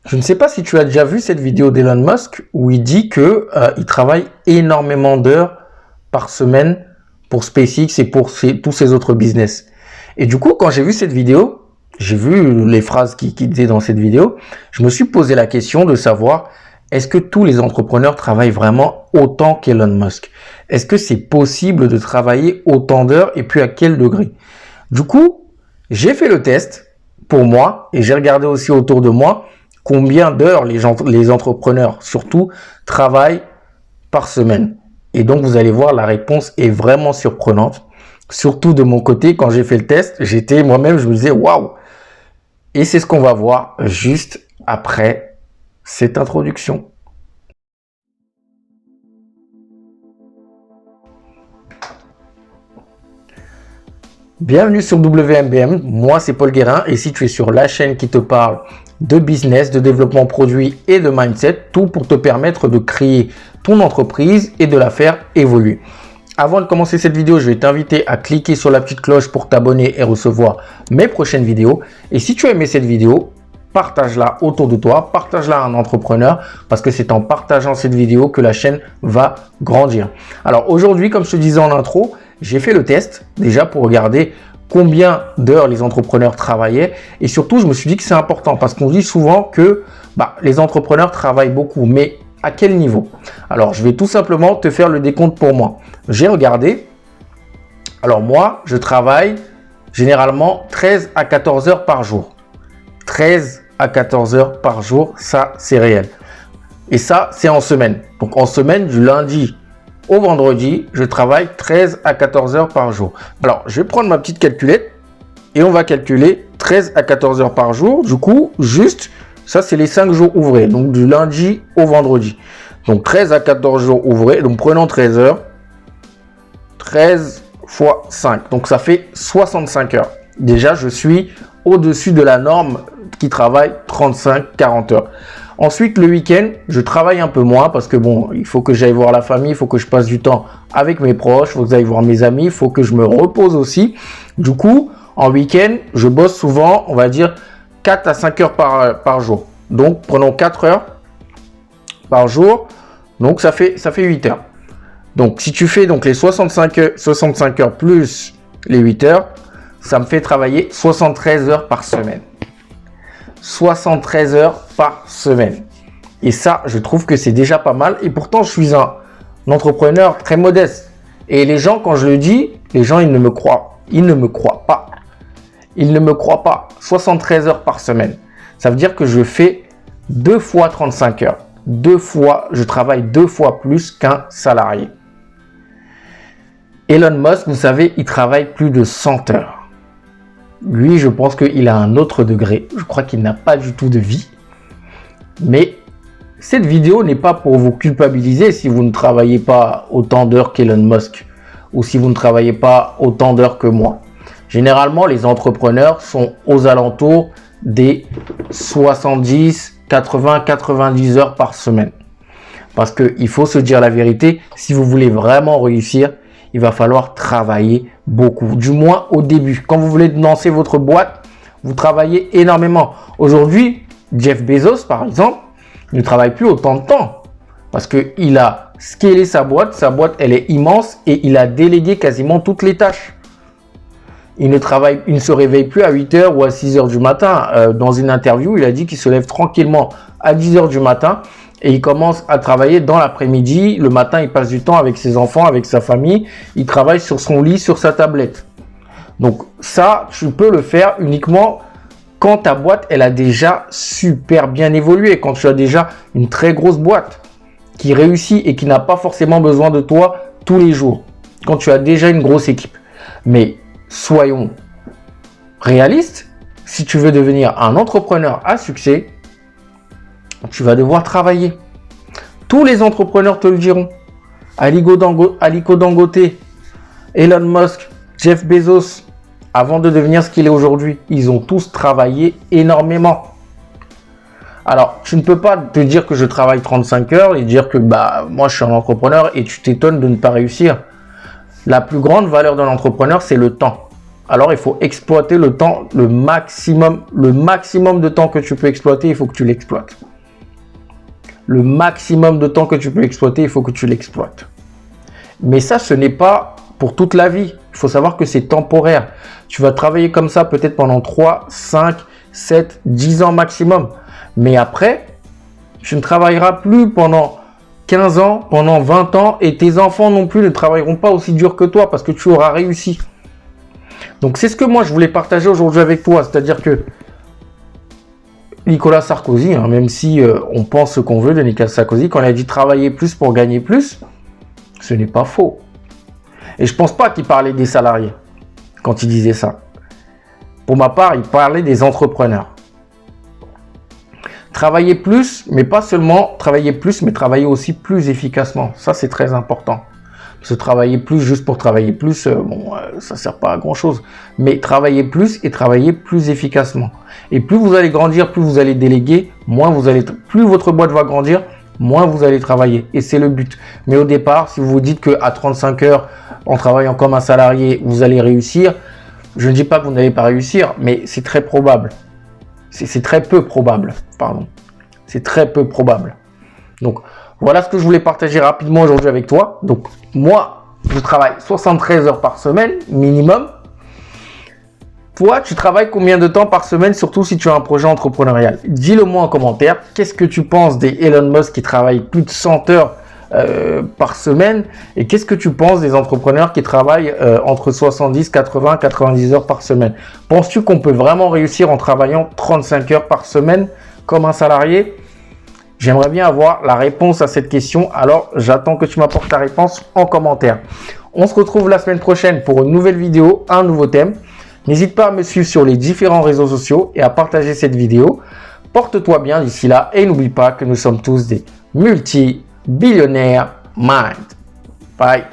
Je ne sais pas si tu as déjà vu cette vidéo d'Elon Musk où il dit que il travaille énormément d'heures par semaine pour SpaceX et pour tous ses autres business. Et du coup, quand j'ai vu cette vidéo, j'ai vu les phrases qui disaient dans cette vidéo, je me suis posé la question de savoir est-ce que tous les entrepreneurs travaillent vraiment autant qu'Elon Musk? Est-ce que c'est possible de travailler autant d'heures et puis à quel degré? Du coup, j'ai fait le test pour moi et j'ai regardé aussi autour de moi combien d'heures les entrepreneurs surtout travaillent par semaine. Et donc, vous allez voir, la réponse est vraiment surprenante. Surtout de mon côté, quand j'ai fait le test, j'étais moi-même, je me disais waouh. Et c'est ce qu'on va voir juste après cette introduction. Bienvenue sur WMBM, moi c'est Paul Guérin et si tu es sur la chaîne qui te parle de business, de développement produit et de mindset, tout pour te permettre de créer ton entreprise et de la faire évoluer. Avant de commencer cette vidéo, je vais t'inviter à cliquer sur la petite cloche pour t'abonner et recevoir mes prochaines vidéos. Et si tu as aimé cette vidéo, partage-la autour de toi, partage-la à un entrepreneur parce que c'est en partageant cette vidéo que la chaîne va grandir. Alors aujourd'hui, comme je te disais en intro, j'ai fait le test déjà pour regarder combien d'heures les entrepreneurs travaillaient et surtout, je me suis dit que c'est important parce qu'on dit souvent que les entrepreneurs travaillent beaucoup, mais à quel niveau? Alors, je vais tout simplement te faire le décompte pour moi. J'ai regardé. Alors moi, je travaille généralement 13 à 14 heures par jour. 13 à 14 heures par jour, ça c'est réel. Et ça, c'est en semaine. Donc en semaine, du lundi au vendredi, je travaille 13 à 14 heures par jour. Alors, je vais prendre ma petite calculette et on va calculer 13 à 14 heures par jour. Du coup, juste, ça c'est les 5 jours ouvrés. Donc du lundi au vendredi. Donc 13 à 14 jours ouvrés. Donc prenons 13 heures. 13 fois 5. Donc ça fait 65 heures. Déjà, je suis au-dessus de la norme qui travaille 35-40 heures. Ensuite, le week-end, je travaille un peu moins parce que bon, il faut que j'aille voir la famille, il faut que je passe du temps avec mes proches, il faut que j'aille voir mes amis, il faut que je me repose aussi. Du coup, en week-end, je bosse souvent, on va dire 4 à 5 heures par jour. Donc, prenons 4 heures par jour. Donc, ça fait 8 heures. Donc, si tu fais donc les 65 heures plus les 8 heures, ça me fait travailler 73 heures par semaine. 73 heures par semaine. Et ça, je trouve que c'est déjà pas mal. Et pourtant, je suis un entrepreneur très modeste. Et les gens, quand je le dis, les gens, ils ne me croient pas. Ils ne me croient pas. 73 heures par semaine. Ça veut dire que je fais 2 fois 35 heures. Je travaille 2 fois plus qu'un salarié. Elon Musk, vous savez, il travaille plus de 100 heures. Lui, je pense qu'il a un autre degré. Je crois qu'il n'a pas du tout de vie. Mais cette vidéo n'est pas pour vous culpabiliser si vous ne travaillez pas autant d'heures qu'Elon Musk ou si vous ne travaillez pas autant d'heures que moi. Généralement, les entrepreneurs sont aux alentours des 70, 80, 90 heures par semaine. Parce qu'il faut se dire la vérité, si vous voulez vraiment réussir, il va falloir travailler beaucoup, du moins au début. Quand vous voulez lancer votre boîte, vous travaillez énormément. Aujourd'hui, Jeff Bezos, par exemple, ne travaille plus autant de temps parce qu'il a scalé sa boîte. Sa boîte, elle est immense et il a délégué quasiment toutes les tâches. Il ne se réveille plus à 8 heures ou à 6 heures du matin. Dans une interview, il a dit qu'il se lève tranquillement à 10 heures du matin. Et il commence à travailler dans l'après-midi. Le matin, il passe du temps avec ses enfants, avec sa famille. Il travaille sur son lit, sur sa tablette. Donc ça, tu peux le faire uniquement quand ta boîte, elle a déjà super bien évolué. Quand tu as déjà une très grosse boîte qui réussit et qui n'a pas forcément besoin de toi tous les jours. Quand tu as déjà une grosse équipe. Mais soyons réalistes. Si tu veux devenir un entrepreneur à succès, tu vas devoir travailler. Tous les entrepreneurs te le diront. Aliko Dangote, Elon Musk, Jeff Bezos, avant de devenir ce qu'il est aujourd'hui, ils ont tous travaillé énormément. Alors, tu ne peux pas te dire que je travaille 35 heures et dire que moi je suis un entrepreneur et tu t'étonnes de ne pas réussir. La plus grande valeur d'un entrepreneur, c'est le temps. alors il faut exploiter le temps, le maximum de temps que tu peux exploiter, il faut que tu l'exploites. Le maximum de temps que tu peux exploiter, il faut que tu l'exploites. Mais ça, ce n'est pas pour toute la vie. Il faut savoir que c'est temporaire. Tu vas travailler comme ça peut-être pendant 3, 5, 7, 10 ans maximum. Mais après, tu ne travailleras plus pendant 15 ans, pendant 20 ans et tes enfants non plus ne travailleront pas aussi dur que toi parce que tu auras réussi. Donc, c'est ce que moi, je voulais partager aujourd'hui avec toi. C'est-à-dire que Nicolas Sarkozy, même si on pense ce qu'on veut de Nicolas Sarkozy, quand il a dit travailler plus pour gagner plus, ce n'est pas faux. Et je ne pense pas qu'il parlait des salariés quand il disait ça. Pour ma part, il parlait des entrepreneurs. Travailler plus, mais pas seulement travailler plus, mais travailler aussi plus efficacement. Ça, c'est très important. Parce que travailler plus juste pour travailler plus, ça ne sert pas à grand-chose. Mais travailler plus et travailler plus efficacement. Et plus vous allez grandir, plus vous allez déléguer, plus votre boîte va grandir, moins vous allez travailler. Et c'est le but. Mais au départ, si vous vous dites qu'à 35 heures, en travaillant comme un salarié, vous allez réussir, je ne dis pas que vous n'allez pas réussir, mais c'est très probable. C'est très peu probable, pardon. C'est très peu probable. Donc, voilà ce que je voulais partager rapidement aujourd'hui avec toi. Donc, moi, je travaille 73 heures par semaine, minimum. Toi, tu travailles combien de temps par semaine, surtout si tu as un projet entrepreneurial? Dis-le moi en commentaire. Qu'est-ce que tu penses des Elon Musk qui travaillent plus de 100 heures par semaine? Et qu'est-ce que tu penses des entrepreneurs qui travaillent entre 70, 80, 90 heures par semaine? Penses-tu qu'on peut vraiment réussir en travaillant 35 heures par semaine comme un salarié? J'aimerais bien avoir la réponse à cette question. Alors, j'attends que tu m'apportes ta réponse en commentaire. On se retrouve la semaine prochaine pour une nouvelle vidéo, un nouveau thème. N'hésite pas à me suivre sur les différents réseaux sociaux et à partager cette vidéo. Porte-toi bien d'ici là et n'oublie pas que nous sommes tous des multi-billionnaires mind. Bye.